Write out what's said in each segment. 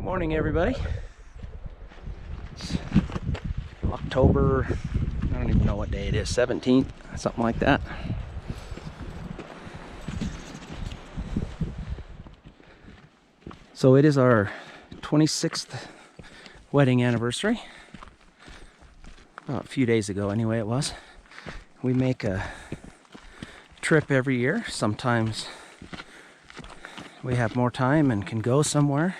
Good morning, everybody. It's October, I don't even know what day it is, 17th, something like that. So it is our 26th wedding anniversary. About a few days ago anyway it was. We make a trip every year. Sometimes we have more time and can go somewhere.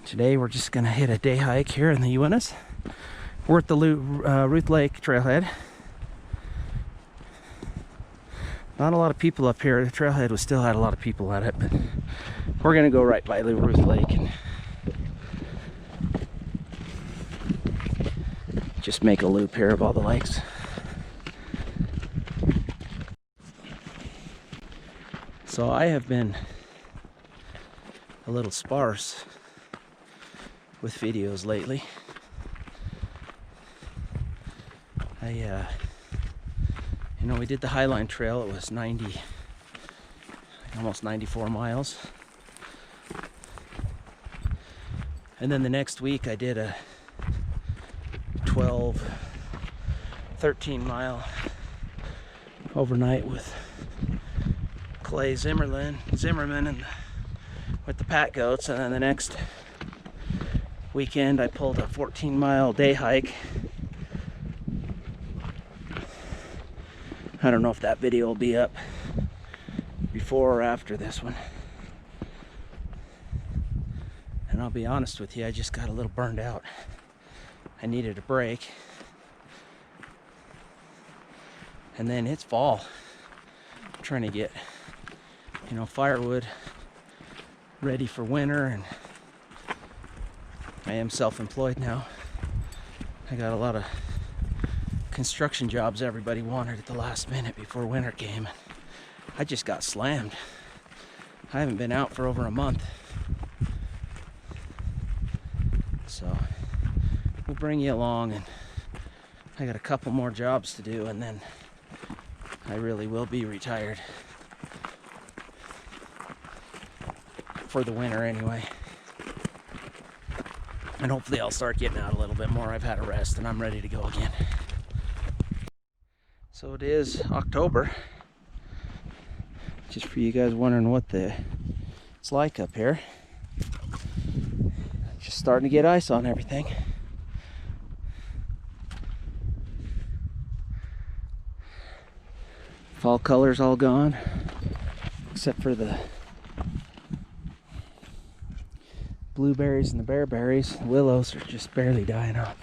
Today we're just gonna hit a day hike here in the Uintas. We're at the Ruth Lake trailhead. Not a lot of people up here. The trailhead still had a lot of people at it, but we're gonna go right by the Ruth Lake and just make a loop here of all the lakes. So I have been a little sparse with videos lately. We did the Highline Trail. It was almost 94 miles. And then the next week I did a 13 mile overnight with Clay Zimmerman and with the Pat Goats. And then the next weekend I pulled a 14-mile day hike. I don't know if that video will be up before or after this one. And I'll be honest with you, I just got a little burned out. I needed a break. And then it's fall. I'm trying to get, firewood ready for winter, and I am self-employed now. I got a lot of construction jobs everybody wanted at the last minute before winter came. I just got slammed. I haven't been out for over a month. So we'll bring you along, and I got a couple more jobs to do, and then I really will be retired for the winter anyway. And hopefully I'll start getting out a little bit more. I've had a rest and I'm ready to go again. So it is October. Just for you guys wondering what it's like up here. Just starting to get ice on everything. Fall color's all gone, except for the blueberries and the bearberries. The willows are just barely dying off.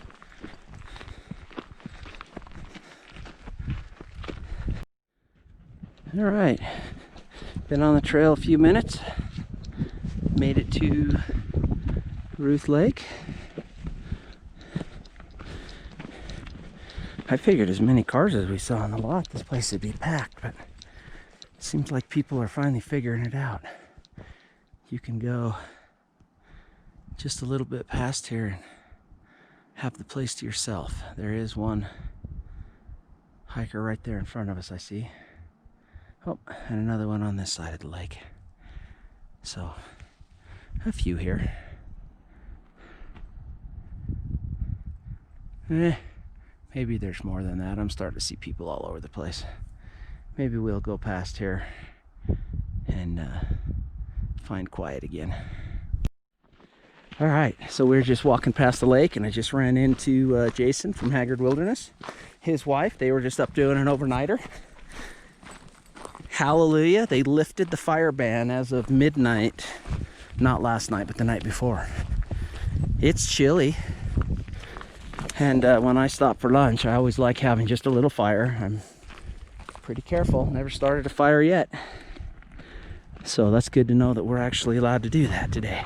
All right, been on the trail a few minutes. Made it to Ruth Lake. I figured as many cars as we saw on the lot, this place would be packed, but it seems like people are finally figuring it out. You can go just a little bit past here and have the place to yourself. There is one hiker right there in front of us, I see. Oh, and another one on this side of the lake. So, a few here. Maybe there's more than that. I'm starting to see people all over the place. Maybe we'll go past here and find quiet again. All right, so we're just walking past the lake, and I just ran into Jason from Haggard Wilderness. His wife, they were just up doing an overnighter. Hallelujah, they lifted the fire ban as of midnight. Not last night, but the night before. It's chilly. And when I stop for lunch, I always like having just a little fire. I'm pretty careful, never started a fire yet. So that's good to know that we're actually allowed to do that today.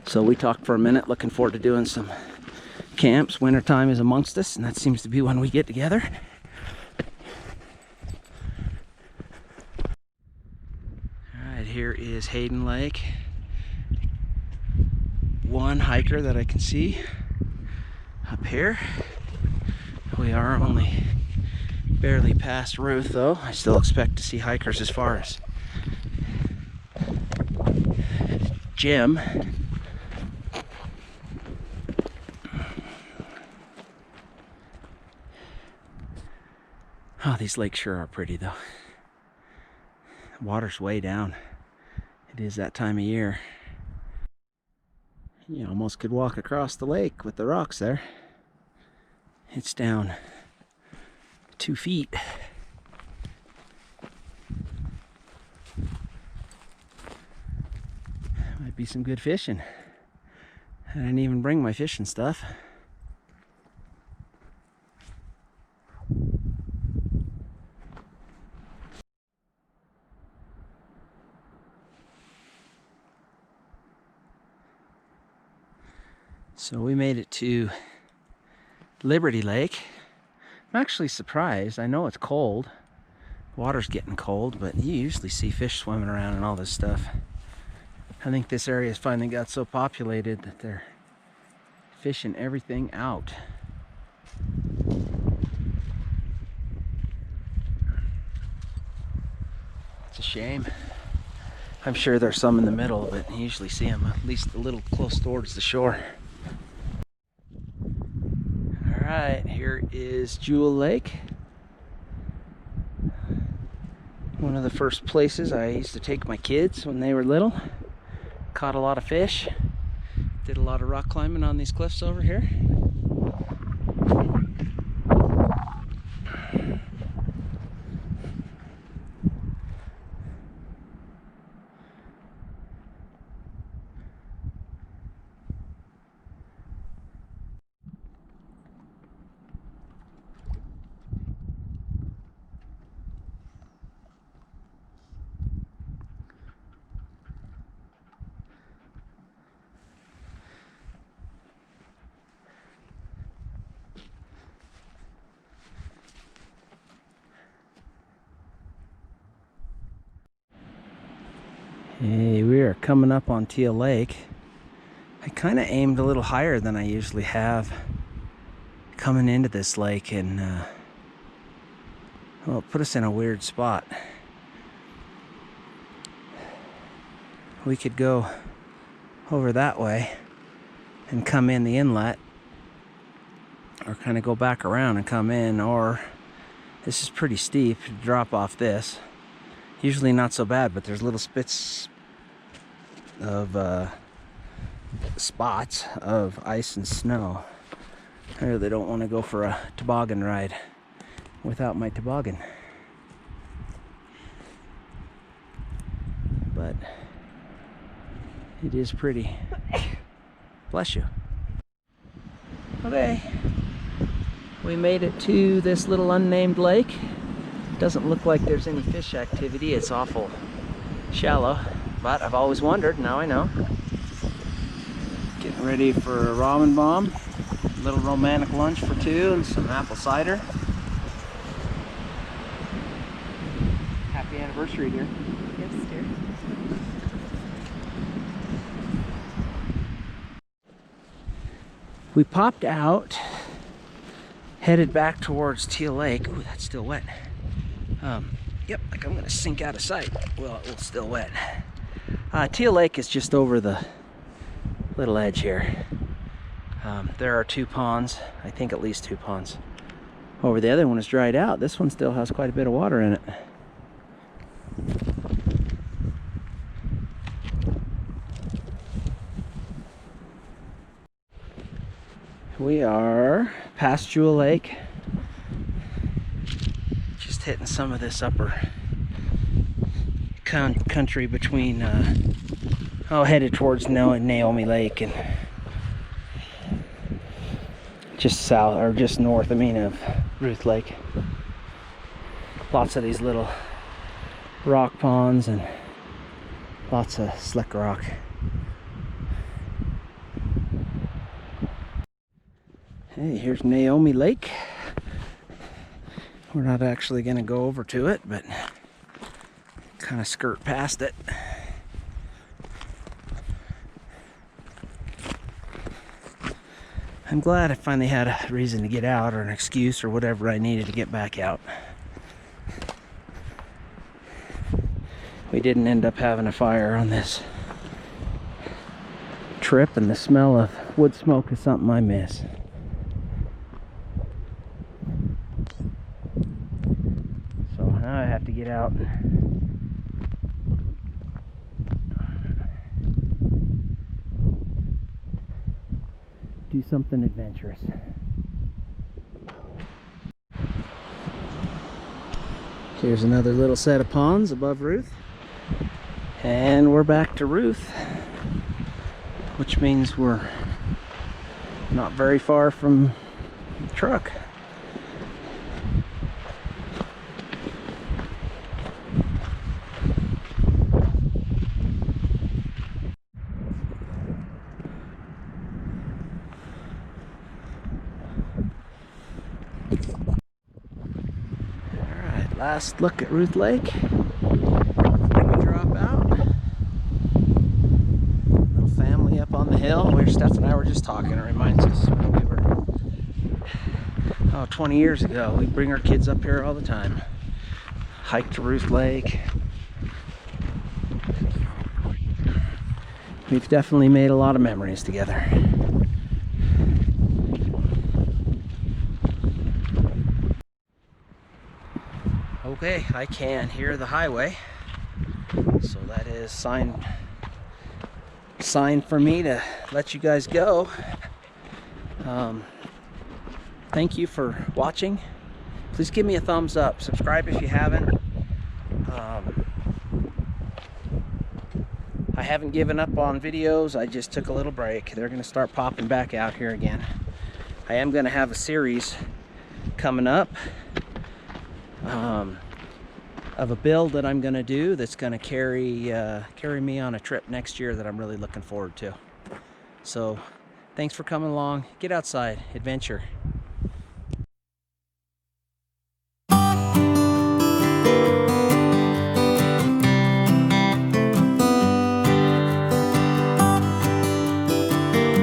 So we talked for a minute, looking forward to doing some camps. Wintertime is amongst us, and that seems to be when we get together. All right, here is Hayden Lake. One hiker that I can see up here. We are only barely past Ruth though. I still expect to see hikers as far as gym. Oh, these lakes sure are pretty though. The water's way down. It is that time of year. You almost could walk across the lake with the rocks there. It's down 2 feet. Might be some good fishing. I didn't even bring my fishing stuff. So we made it to Liberty Lake. I'm actually surprised. I know it's cold. Water's getting cold, but you usually see fish swimming around and all this stuff. I think this area has finally got so populated that they're fishing everything out. It's a shame. I'm sure there's some in the middle, but you usually see them at least a little close towards the shore. Alright, here is Jewel Lake. One of the first places I used to take my kids when they were little. Caught a lot of fish. Did a lot of rock climbing on these cliffs over here. Hey, we are coming up on Teal Lake. I kind of aimed a little higher than I usually have coming into this lake, and well, it put us in a weird spot. We could go over that way and come in the inlet, or kind of go back around and come in, or this is pretty steep to drop off this. Usually not so bad, but there's little spits of spots of ice and snow. I really don't want to go for a toboggan ride without my toboggan. But it is pretty. Bless you. Okay, we made it to this little unnamed lake. Doesn't look like there's any fish activity. It's awful shallow, but I've always wondered. Now I know. Getting ready for a ramen bomb, a little romantic lunch for two, and some apple cider. Happy anniversary, dear. Yes, dear. We popped out, headed back towards Teal Lake. Ooh, that's still wet. Yep, like I'm gonna sink out of sight. Well, it's still wet. Teal Lake is just over the little edge here. There are 2 ponds, I think at least 2 ponds. Over the other one is dried out. This one still has quite a bit of water in it. We are past Jewel Lake. Just hitting some of this upper country between, headed towards Naomi Lake, and just south, or just north, of Ruth Lake. Lots of these little rock ponds and lots of slick rock. Hey, here's Naomi Lake. We're not actually going to go over to it, but kind of skirt past it. I'm glad I finally had a reason to get out, or an excuse, or whatever I needed to get back out. We didn't end up having a fire on this trip, and the smell of wood smoke is something I miss. So now I have to get out and do something adventurous. Here's another little set of ponds above Ruth. And we're back to Ruth, which means we're not very far from the truck. Alright, last look at Ruth Lake. Then we drop out. Little family up on the hill. Steph and I were just talking. It reminds us when we were 20 years ago. We bring our kids up here all the time. Hike to Ruth Lake. We've definitely made a lot of memories together. Okay, I can hear the highway, so that is sign for me to let you guys go. Thank you for watching. Please give me a thumbs up. Subscribe if you haven't. I haven't given up on videos. I just took a little break. They're going to start popping back out here again. I am going to have a series coming up of a build that I'm going to do that's going to carry me on a trip next year that I'm really looking forward to. So thanks for coming along. Get outside, adventure.